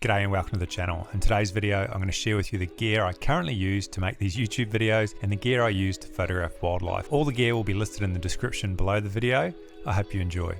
G'day and welcome to the channel. In today's video, I'm going to share with you the gear I currently use to make these YouTube videos and the gear I use to photograph wildlife. All the gear will be listed in the description below the video. I hope you enjoy.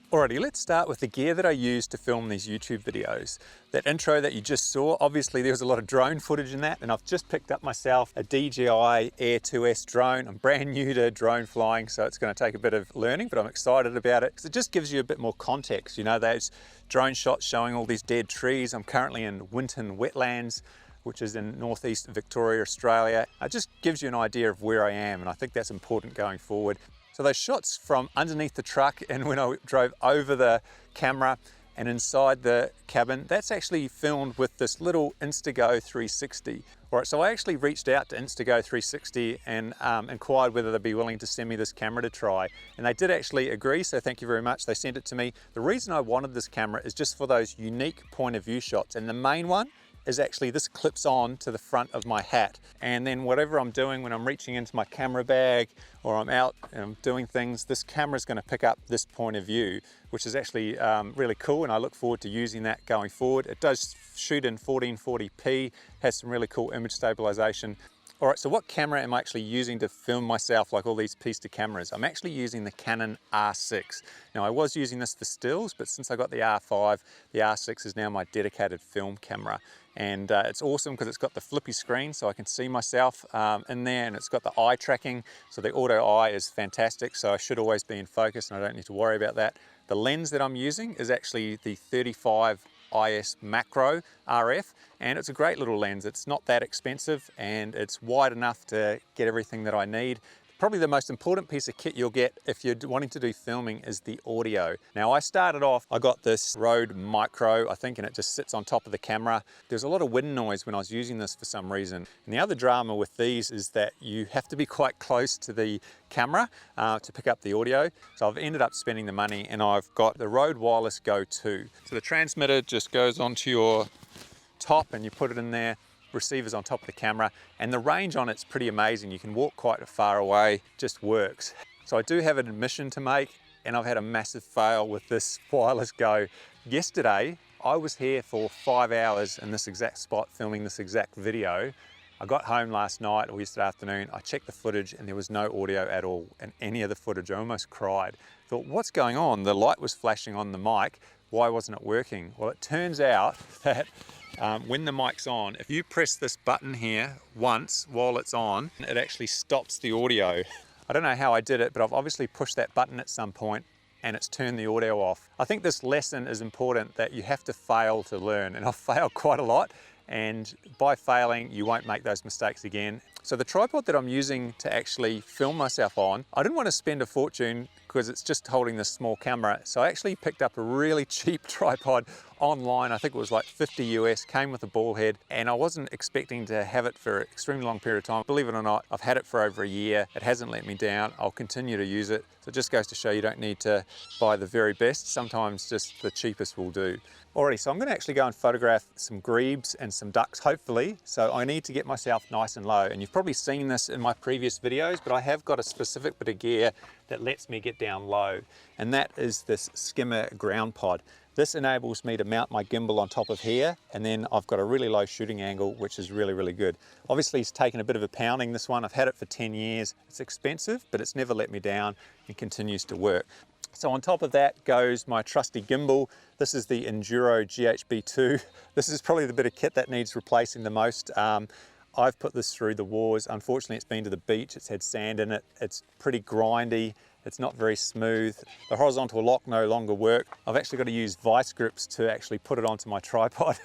Alrighty, let's start with the gear that I use to film these YouTube videos. That intro that you just saw, obviously there was a lot of drone footage in that, and I've just picked up myself a DJI Air 2S drone. I'm brand new to drone flying, so it's going to take a bit of learning, but I'm excited about it because it just gives you a bit more context. You know, those drone shots showing all these dead trees. I'm currently in Winton Wetlands, which is in northeast Victoria, Australia. It just gives you an idea of where I am, and I think that's important going forward. So those shots from underneath the truck and when I drove over the camera and inside the cabin, that's actually filmed with this little Instago 360. All right, so I actually reached out to Instago 360 and inquired whether they'd be willing to send me this camera to try. And they did actually agree, so thank you very much. They sent it to me. The reason I wanted this camera is just for those unique point of view shots. And the main one is actually this clips on to the front of my hat. And then whatever I'm doing when I'm reaching into my camera bag or I'm out and I'm doing things, this camera is going to pick up this point of view, which is actually really cool, and I look forward to using that going forward. It does shoot in 1440p, has some really cool image stabilization. All right, so what camera am I actually using to film myself like all these pista cameras? I'm actually using the Canon R6. Now I was using this for stills, but since I got the R5, the R6 is now my dedicated film camera. And it's awesome because it's got the flippy screen so I can see myself in there, and it's got the eye tracking. So the auto eye is fantastic, so I should always be in focus and I don't need to worry about that. The lens that I'm using is actually the 35 IS macro RF, and it's a great little lens. It's not that expensive and it's wide enough to get everything that I need. Probably the most important piece of kit you'll get if you're wanting to do filming is the audio. Now I started off, I got this Rode Micro, I think, and it just sits on top of the camera. There's a lot of wind noise when I was using this for some reason. And the other drama with these is that you have to be quite close to the camera to pick up the audio. So I've ended up spending the money and I've got the Rode Wireless Go 2. So the transmitter just goes onto your top and you put it in there. Receivers on top of the camera, and the range on it's pretty amazing. You can walk quite far away, just works. So I do have an admission to make, and I've had a massive fail with this Wireless Go. Yesterday, I was here for 5 hours in this exact spot filming this exact video. I got home last night or yesterday afternoon, I checked the footage and there was no audio at all in any of the footage. I almost cried. Thought, what's going on? The light was flashing on the mic. Why wasn't it working? Well, it turns out that when the mic's on, if you press this button here once while it's on, it actually stops the audio. I don't know how I did it, but I've obviously pushed that button at some point and it's turned the audio off. I think this lesson is important, that you have to fail to learn, and I've failed quite a lot, and by failing you won't make those mistakes again. So the tripod that I'm using to actually film myself on, I didn't want to spend a fortune because it's just holding this small camera. So I actually picked up a really cheap tripod online. I think it was like 50 US, came with a ball head, and I wasn't expecting to have it for an extremely long period of time. Believe it or not, I've had it for over a year. It hasn't let me down. I'll continue to use it. So it just goes to show you don't need to buy the very best. Sometimes just the cheapest will do. Alrighty, so I'm going to actually go and photograph some grebes and some ducks, hopefully. So I need to get myself nice and low. And you've probably seen this in my previous videos, but I have got a specific bit of gear that lets me get down low. And that is this Skimmer Ground Pod. This enables me to mount my gimbal on top of here, and then I've got a really low shooting angle, which is really, really good. Obviously it's taken a bit of a pounding, this one. I've had it for 10 years. It's expensive, but it's never let me down and continues to work. So on top of that goes my trusty gimbal. This is the Induro GHB2. This is probably the bit of kit that needs replacing the most. I've put this through the wars. Unfortunately, it's been to the beach. It's had sand in it. It's pretty grindy. It's not very smooth. The horizontal lock no longer works. I've actually got to use vice grips to actually put it onto my tripod.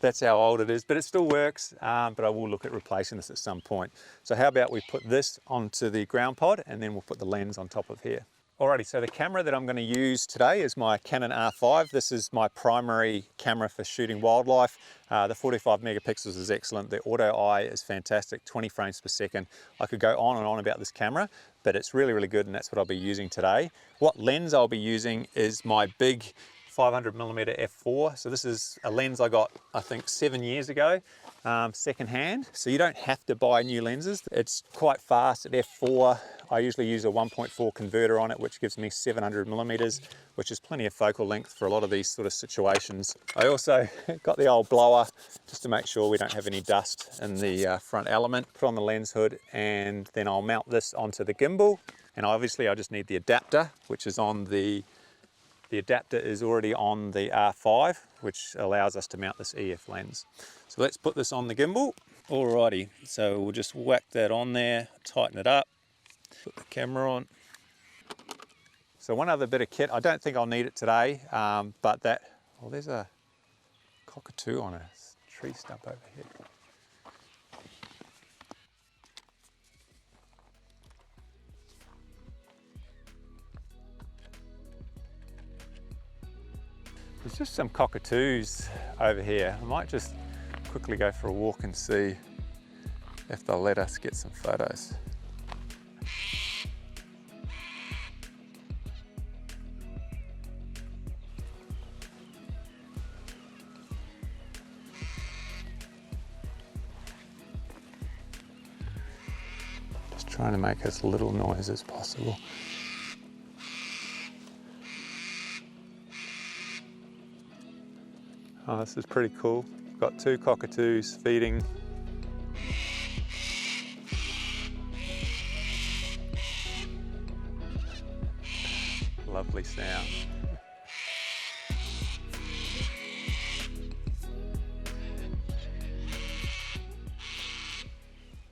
That's how old it is, but it still works. But I will look at replacing this at some point. So how about we put this onto the ground pod and then we'll put the lens on top of here. Alrighty, so the camera that I'm going to use today is my Canon R5. This is my primary camera for shooting wildlife. The 45 megapixels is excellent. The auto eye is fantastic, 20 frames per second. I could go on and on about this camera, but it's really, really good, and that's what I'll be using today. What lens I'll be using is my big 500mm f4. So this is a lens I got, I think, 7 years ago, secondhand. So you don't have to buy new lenses. It's quite fast at f4. I usually use a 1.4 converter on it, which gives me 700mm, which is plenty of focal length for a lot of these sort of situations. I also got the old blower just to make sure we don't have any dust in the front element. Put on the lens hood, and then I'll mount this onto the gimbal. And obviously I just need the adapter, which is on the adapter is already on the R5, which allows us to mount this EF lens. So let's put this on the gimbal. Alrighty, so we'll just whack that on there, tighten it up, put the camera on. So one other bit of kit, I don't think I'll need it today, but that, well, there's a cockatoo on a tree stump over here. There's just some cockatoos over here. I might just quickly go for a walk and see if they'll let us get some photos. Just trying to make as little noise as possible. Oh, this is pretty cool. Got two cockatoos feeding. Lovely sound.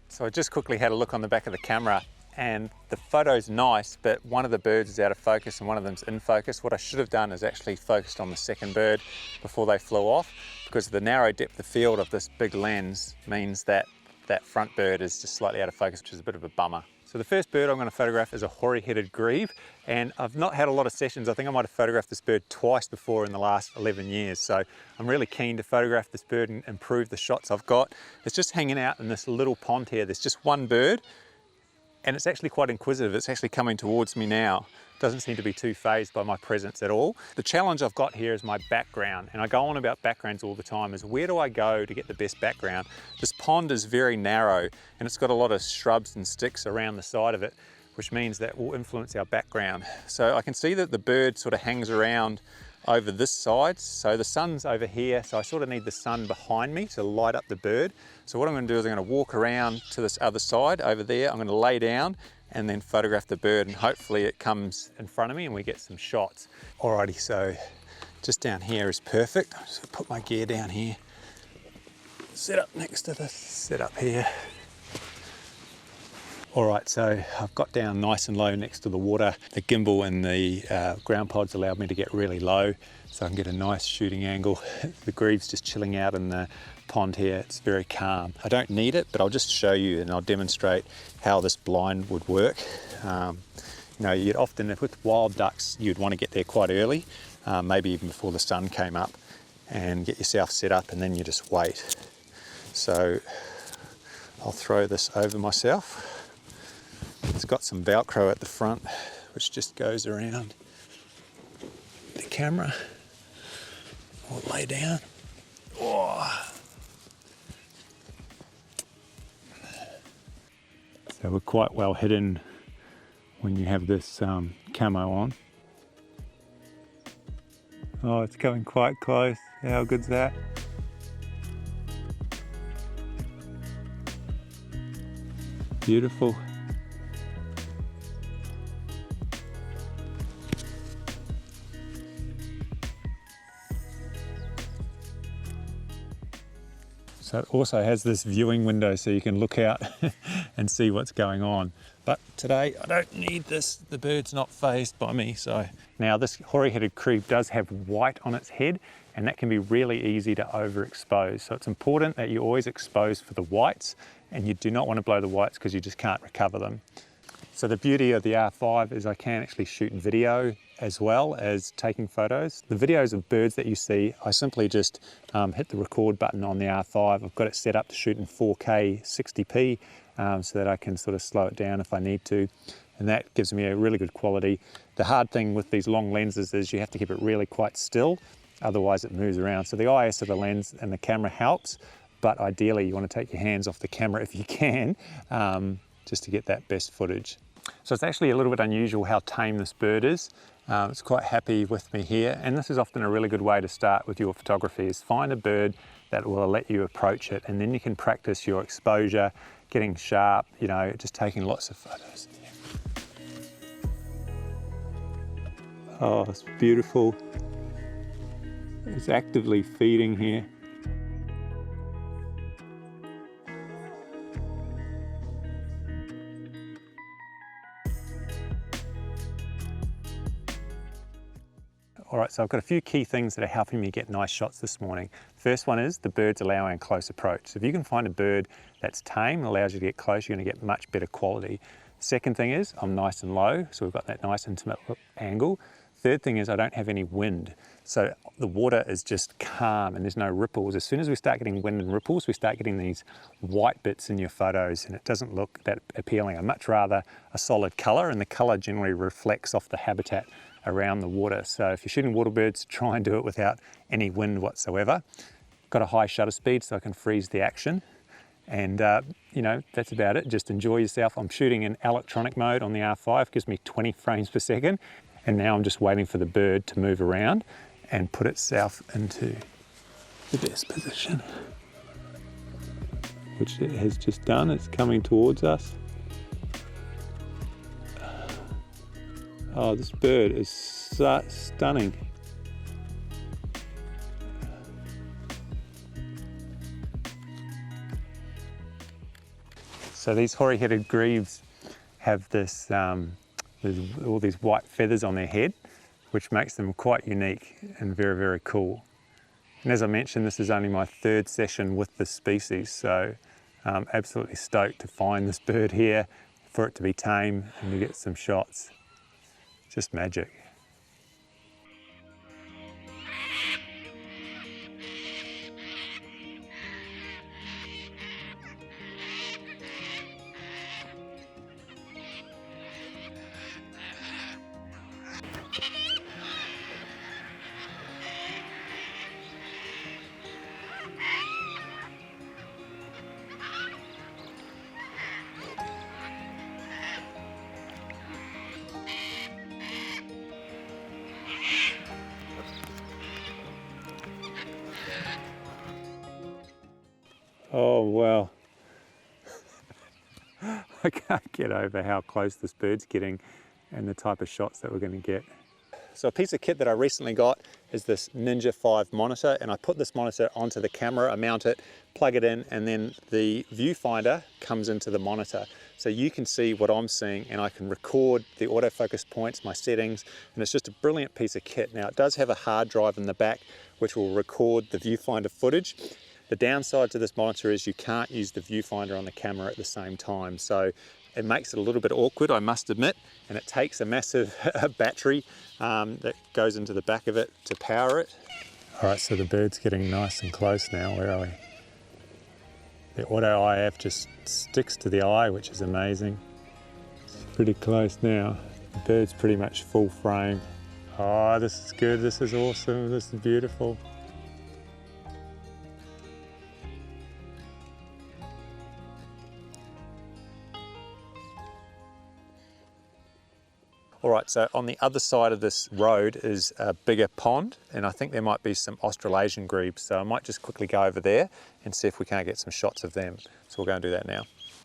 So I just quickly had a look on the back of the camera, and the photo's nice, but one of the birds is out of focus and one of them's in focus. What I should have done is actually focused on the second bird before they flew off, because the narrow depth of field of this big lens means that that front bird is just slightly out of focus, which is a bit of a bummer. So the first bird I'm going to photograph is a Hoary-headed Grebe, and I've not had a lot of sessions. I think I might have photographed this bird twice before in the last 11 years. So I'm really keen to photograph this bird and improve the shots I've got. It's just hanging out in this little pond here. There's just one bird, and it's actually quite inquisitive. It's actually coming towards me now. Doesn't seem to be too fazed by my presence at all. The challenge I've got here is my background, and I go on about backgrounds all the time, is where do I go to get the best background? This pond is very narrow, and it's got a lot of shrubs and sticks around the side of it, which means that will influence our background. So I can see that the bird sort of hangs around over this side. So the sun's over here, so I sort of need the sun behind me to light up the bird. So what I'm going to do is I'm going to walk around to this other side over there. I'm going to lay down and then photograph the bird, and hopefully it comes in front of me and we get some shots. Alrighty, so just down here is perfect. I'm just going to put my gear down here, set up next to this, set up here. Alright, so I've got down nice and low next to the water. The gimbal and the ground pods allowed me to get really low, so I can get a nice shooting angle. The grebe's just chilling out in the pond here. It's very calm. I don't need it, but I'll just show you and I'll demonstrate how this blind would work. You know, you'd often, with wild ducks, you'd want to get there quite early, maybe even before the sun came up, and get yourself set up, and then you just wait. So I'll throw this over myself. It's got some Velcro at the front, which just goes around the camera. I'll lay down. Oh. So we're quite well hidden when you have this camo on. Oh, it's coming quite close. How good's that? Beautiful. So it also has this viewing window so you can look out and see what's going on. But today I don't need this, the bird's not fazed by me. So now this Hoary-headed Grebe does have white on its head, and that can be really easy to overexpose. So it's important that you always expose for the whites, and you do not want to blow the whites because you just can't recover them. So the beauty of the R5 is I can actually shoot video as well as taking photos. The videos of birds that you see, I simply just hit the record button on the R5. I've got it set up to shoot in 4K 60p so that I can sort of slow it down if I need to. And that gives me a really good quality. The hard thing with these long lenses is you have to keep it really quite still, otherwise it moves around. So the IS of the lens and the camera helps, but ideally you want to take your hands off the camera if you can, just to get that best footage. So it's actually a little bit unusual how tame this bird is. It's quite happy with me here, and this is often a really good way to start with your photography, is find a bird that will let you approach it, and then you can practice your exposure, getting sharp, you know, just taking lots of photos. Oh, it's beautiful. It's actively feeding here. All right, so I've got a few key things that are helping me get nice shots this morning. First one is the bird's allowing close approach. So if you can find a bird that's tame, allows you to get close, you're going to get much better quality. Second thing is I'm nice and low, so we've got that nice intimate angle. Third thing is I don't have any wind. So the water is just calm and there's no ripples. As soon as we start getting wind and ripples, we start getting these white bits in your photos and it doesn't look that appealing. I'd much rather a solid color, and the color generally reflects off the habitat around the water. So if you're shooting water birds, try and do it without any wind whatsoever. Got a high shutter speed so I can freeze the action. And you know, that's about it. Just enjoy yourself. I'm shooting in electronic mode on the R5, gives me 20 frames per second. And now I'm just waiting for the bird to move around and put itself into the best position, which it has just done. It's coming towards us. Oh, this bird is stunning. So these hoary-headed grebes have this, all these white feathers on their head, which makes them quite unique and very, very cool. And as I mentioned, this is only my third session with this species, so I'm absolutely stoked to find this bird here, for it to be tame and to get some shots. Just magic. Oh wow, I can't get over how close this bird's getting and the type of shots that we're going to get. So a piece of kit that I recently got is this Ninja 5 monitor, and I put this monitor onto the camera, I mount it, plug it in, and then the viewfinder comes into the monitor. So you can see what I'm seeing and I can record the autofocus points, my settings, and it's just a brilliant piece of kit. Now it does have a hard drive in the back which will record the viewfinder footage. The downside to this monitor is you can't use the viewfinder on the camera at the same time, so it makes it a little bit awkward, I must admit, and it takes a massive battery that goes into the back of it to power it. All right, so the bird's getting nice and close now. Where are we? The auto IF just sticks to the eye, which is amazing. It's pretty close now. The bird's pretty much full frame. Oh, this is good, this is awesome, this is beautiful. All right, so on the other side of this road is a bigger pond, and I think there might be some Australasian grebes, so I might just quickly go over there and see if we can't get some shots of them. So we'll go and do that now.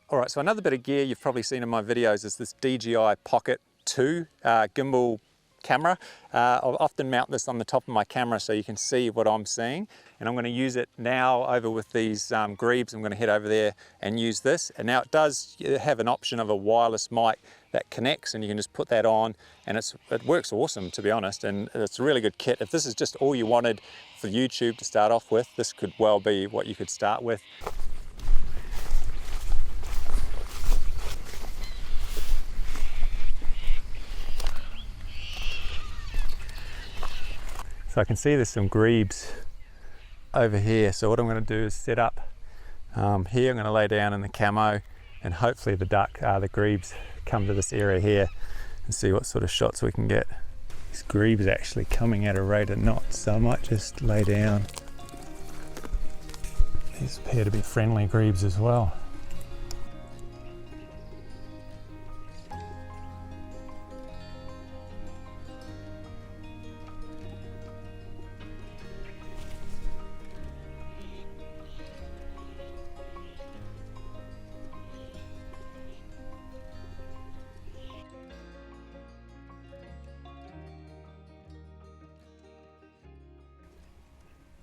All right, so another bit of gear you've probably seen in my videos is this DJI Pocket 2 gimbal camera. I'll often mount this on the top of my camera so you can see what I'm seeing, and I'm going to use it now over with these grebes. I'm going to head over there and use this, and now it does have an option of a wireless mic that connects, and you can just put that on, and it works awesome, to be honest, and it's a really good kit. If this is just all you wanted for YouTube to start off with, this could well be what you could start with. So I can see there's some grebes over here. So what I'm going to do is set up here. I'm going to lay down in the camo, and hopefully the grebes come to this area here and see what sort of shots we can get. This grebe is actually coming at a rate of knots, so I might just lay down. These appear to be friendly grebes as well.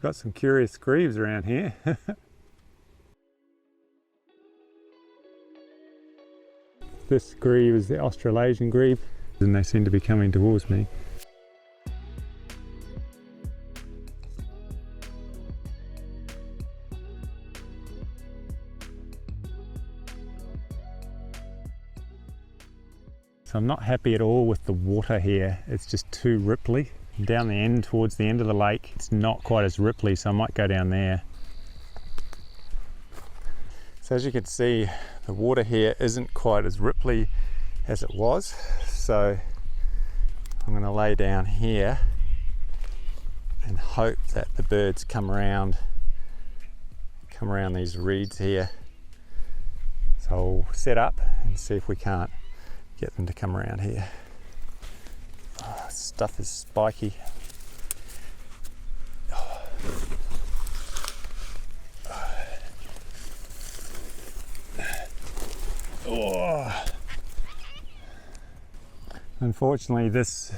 Got some curious grebes around here. This grebe is the Australasian grebe, and they seem to be coming towards me. So I'm not happy at all with the water here. It's just too ripply. Down the end, towards the end of the lake, it's not quite as ripply, so I might go down there. So as you can see, the water here isn't quite as ripply as it was, so I'm going to lay down here and hope that the birds come around these reeds here. So I'll set up and see if we can't get them to come around here. Oh, stuff is spiky. Oh. Unfortunately, this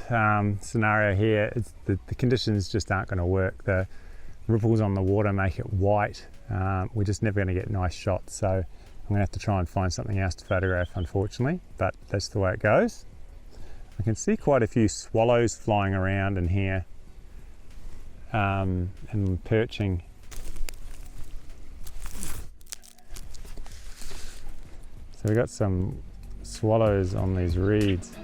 scenario here, the conditions just aren't going to work. The ripples on the water make it white. We're just never going to get nice shots, so I'm going to have to try and find something else to photograph, unfortunately, but that's the way it goes. I can see quite a few swallows flying around in here and perching. So we got some swallows on these reeds.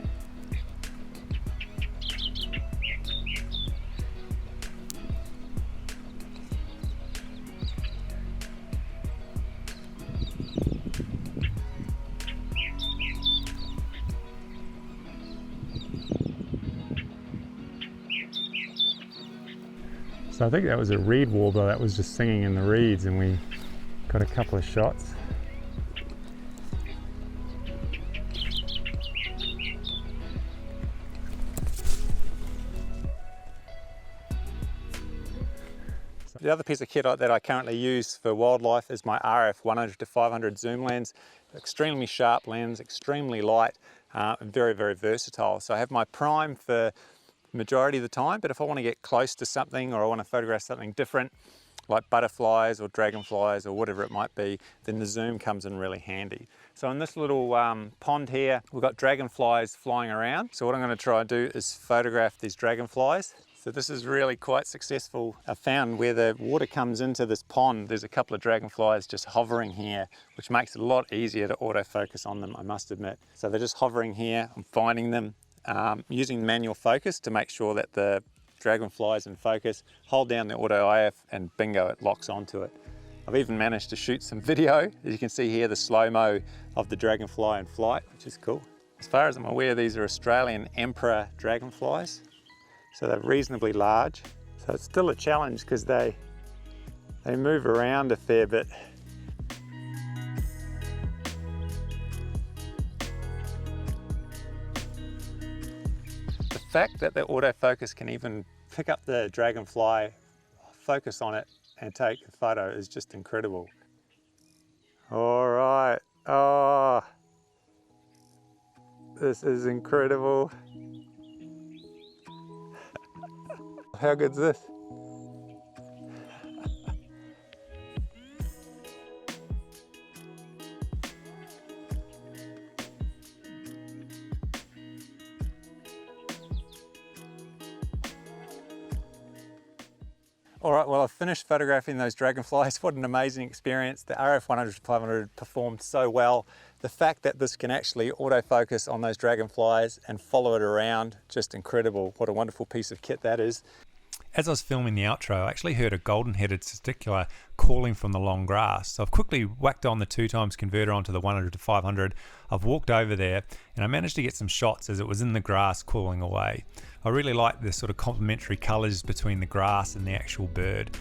So I think that was a reed warbler that was just singing in the reeds, and we got a couple of shots. The other piece of kit that I currently use for wildlife is my RF100-500 zoom lens. Extremely sharp lens, extremely light, and very, very versatile. So I have my prime for majority of the time, but if I want to get close to something or I want to photograph something different like butterflies or dragonflies or whatever it might be, then the zoom comes in really handy. So in this little pond here, we've got dragonflies flying around. So what I'm going to try and do is photograph these dragonflies. So this is really quite successful. I found where the water comes into this pond, there's a couple of dragonflies just hovering here, which makes it a lot easier to autofocus on them, I must admit. So they're just hovering here, I'm finding them. Using manual focus to make sure that the dragonfly is in focus, hold down the auto IF and bingo, it locks onto it. I've even managed to shoot some video. As you can see here, the slow-mo of the dragonfly in flight, which is cool. As far as I'm aware, these are Australian emperor dragonflies, so they're reasonably large. So it's still a challenge because they move around a fair bit. The fact that the autofocus can even pick up the dragonfly, focus on it and take a photo is just incredible. All right, oh, this is incredible. How good's this? All right, well, I've finished photographing those dragonflies. What an amazing experience. The RF100-500 performed so well. The fact that this can actually autofocus on those dragonflies and follow it around, just incredible. What a wonderful piece of kit that is. As I was filming the outro, I actually heard a golden-headed Cisticola calling from the long grass. So I've quickly whacked on the 2x converter onto the 100-500. I've walked over there and I managed to get some shots as it was in the grass calling away. I really like the sort of complementary colours between the grass and the actual bird.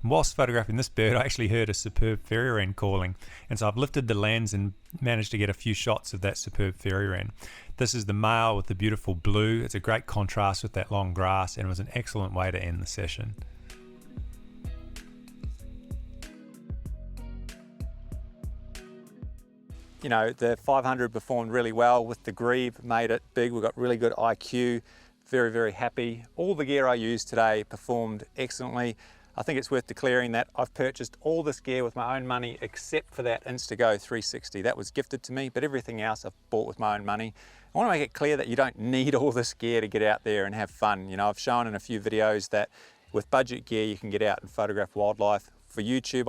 Whilst photographing this bird, I actually heard a superb fairy wren calling, and so I've lifted the lens and managed to get a few shots of that superb fairy wren. This is the male with the beautiful blue. It's a great contrast with that long grass, and it was an excellent way to end the session. You know, the 500 performed really well with the Grebe, made it big. We've got really good IQ, very, very happy. All the gear I used today performed excellently. I think it's worth declaring that I've purchased all this gear with my own money except for that Instago 360. That was gifted to me, but everything else I've bought with my own money. I want to make it clear that you don't need all this gear to get out there and have fun. You know, I've shown in a few videos that with budget gear you can get out and photograph wildlife. For YouTube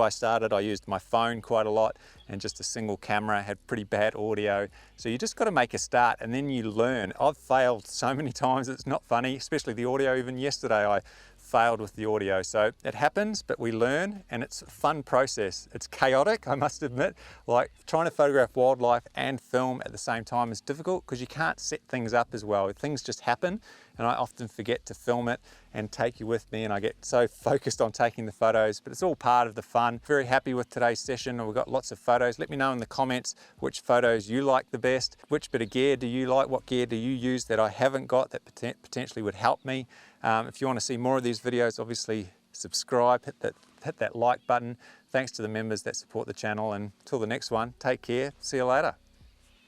I used my phone quite a lot and just a single camera, had pretty bad audio. So you just got to make a start and then you learn. I've failed so many times, it's not funny, especially the audio. Even yesterday I failed with the audio. So it happens, but we learn and it's a fun process. It's chaotic, I must admit. Like trying to photograph wildlife and film at the same time is difficult because you can't set things up as well. Things just happen and I often forget to film it and take you with me, and I get so focused on taking the photos, but it's all part of the fun. Very happy with today's session. We've got lots of photos. Let me know in the comments which photos you like the best. Which bit of gear do you like? What gear do you use that I haven't got that potentially would help me? If you want to see more of these videos, obviously subscribe, hit that like button. Thanks to the members that support the channel, and until the next one, take care. See you later.